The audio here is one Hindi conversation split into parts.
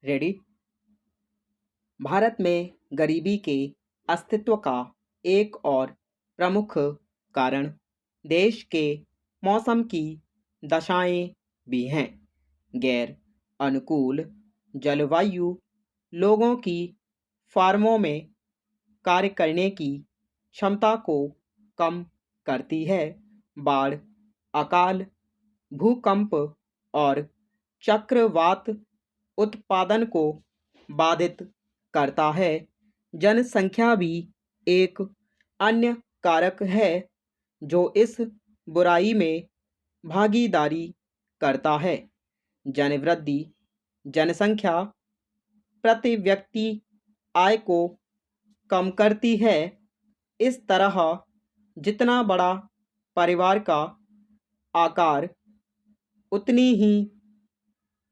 रेडी। भारत में गरीबी के अस्तित्व का एक और प्रमुख कारण देश के मौसम की दशाएं भी हैं। गैर अनुकूल जलवायु लोगों की फार्मों में कार्य करने की क्षमता को कम करती है। बाढ़, अकाल, भूकंप और चक्रवात उत्पादन को बाधित करता है। जनसंख्या भी एक अन्य कारक है जो इस बुराई में भागीदारी करता है। जनवृद्धि जनसंख्या प्रति व्यक्ति आय को कम करती है। इस तरह जितना बड़ा परिवार का आकार, उतनी ही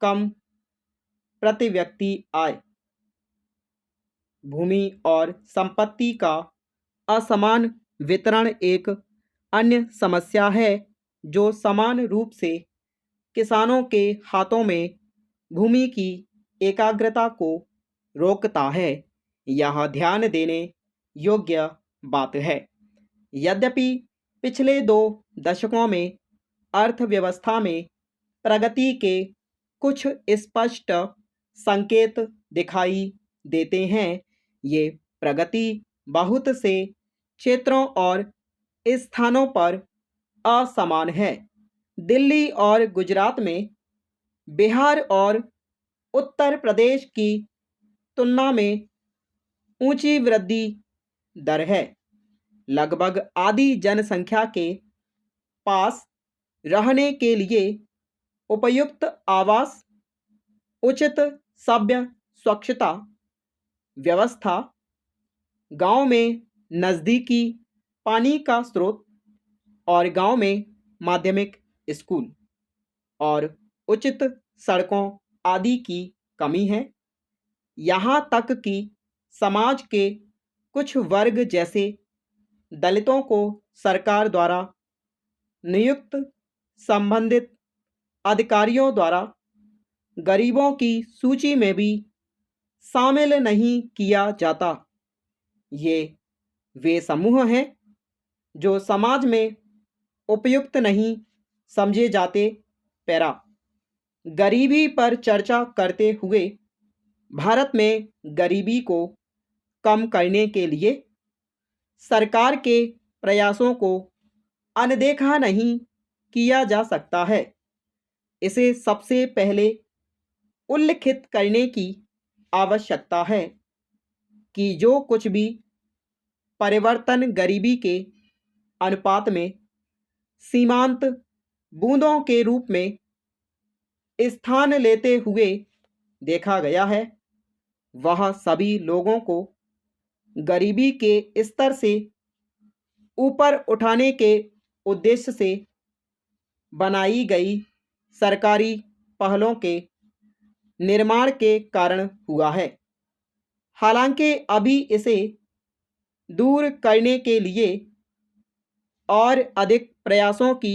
कम प्रति व्यक्ति आय। भूमि और संपत्ति का असमान वितरण एक अन्य समस्या है जो समान रूप से किसानों के हाथों में भूमि की एकाग्रता को रोकता है। यह ध्यान देने योग्य बात है। यद्यपि पिछले 2 दशकों में अर्थव्यवस्था में प्रगति के कुछ स्पष्ट संकेत दिखाई देते हैं, ये प्रगति बहुत से क्षेत्रों और स्थानों पर असमान है। दिल्ली और गुजरात में बिहार और उत्तर प्रदेश की तुलना में ऊंची वृद्धि दर है। लगभग आधी जनसंख्या के पास रहने के लिए उपयुक्त आवास, उचित सभ्य स्वच्छता व्यवस्था, गांव में नज़दीकी पानी का स्रोत और गांव में माध्यमिक स्कूल और उचित सड़कों आदि की कमी है। यहाँ तक कि समाज के कुछ वर्ग जैसे दलितों को सरकार द्वारा नियुक्त संबंधित अधिकारियों द्वारा गरीबों की सूची में भी शामिल नहीं किया जाता। ये वे समूह हैं जो समाज में उपयुक्त नहीं समझे जाते। पैरा गरीबी पर चर्चा करते हुए भारत में गरीबी को कम करने के लिए सरकार के प्रयासों को अनदेखा नहीं किया जा सकता है। इसे सबसे पहले उल्लिखित करने की आवश्यकता है कि जो कुछ भी परिवर्तन गरीबी के अनुपात में सीमांत बूंदों के रूप में स्थान लेते हुए देखा गया है, वह सभी लोगों को गरीबी के स्तर से ऊपर उठाने के उद्देश्य से बनाई गई सरकारी पहलों के निर्माण के कारण हुआ है। हालांकि अभी इसे दूर करने के लिए और अधिक प्रयासों की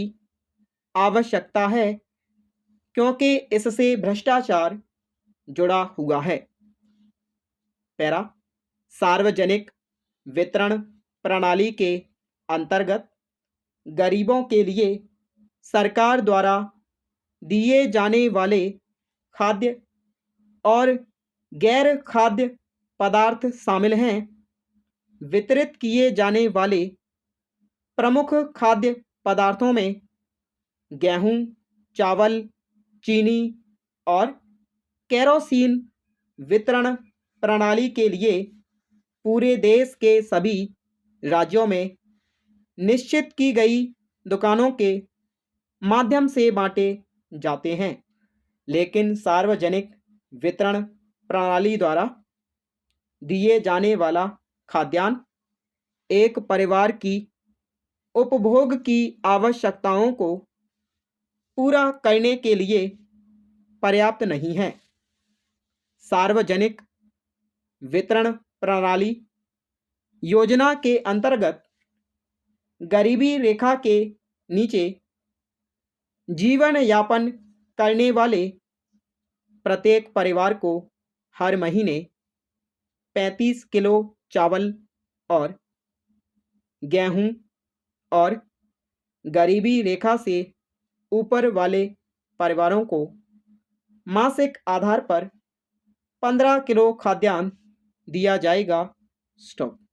आवश्यकता है, क्योंकि इससे भ्रष्टाचार जुड़ा हुआ है। पैरा सार्वजनिक वितरण प्रणाली के अंतर्गत गरीबों के लिए सरकार द्वारा दिए जाने वाले खाद्य और गैर खाद्य पदार्थ शामिल हैं। वितरित किए जाने वाले प्रमुख खाद्य पदार्थों में गेहूं, चावल, चीनी और केरोसिन वितरण प्रणाली के लिए पूरे देश के सभी राज्यों में निश्चित की गई दुकानों के माध्यम से बांटे जाते हैं। लेकिन सार्वजनिक वितरण प्रणाली द्वारा दिए जाने वाला खाद्यान्न एक परिवार की उपभोग की आवश्यकताओं को पूरा करने के लिए पर्याप्त नहीं है। सार्वजनिक वितरण प्रणाली योजना के अंतर्गत गरीबी रेखा के नीचे जीवन यापन करने वाले प्रत्येक परिवार को हर महीने 35 किलो चावल और गेहूं और गरीबी रेखा से ऊपर वाले परिवारों को मासिक आधार पर 15 किलो खाद्यान्न दिया जाएगा। स्टॉप।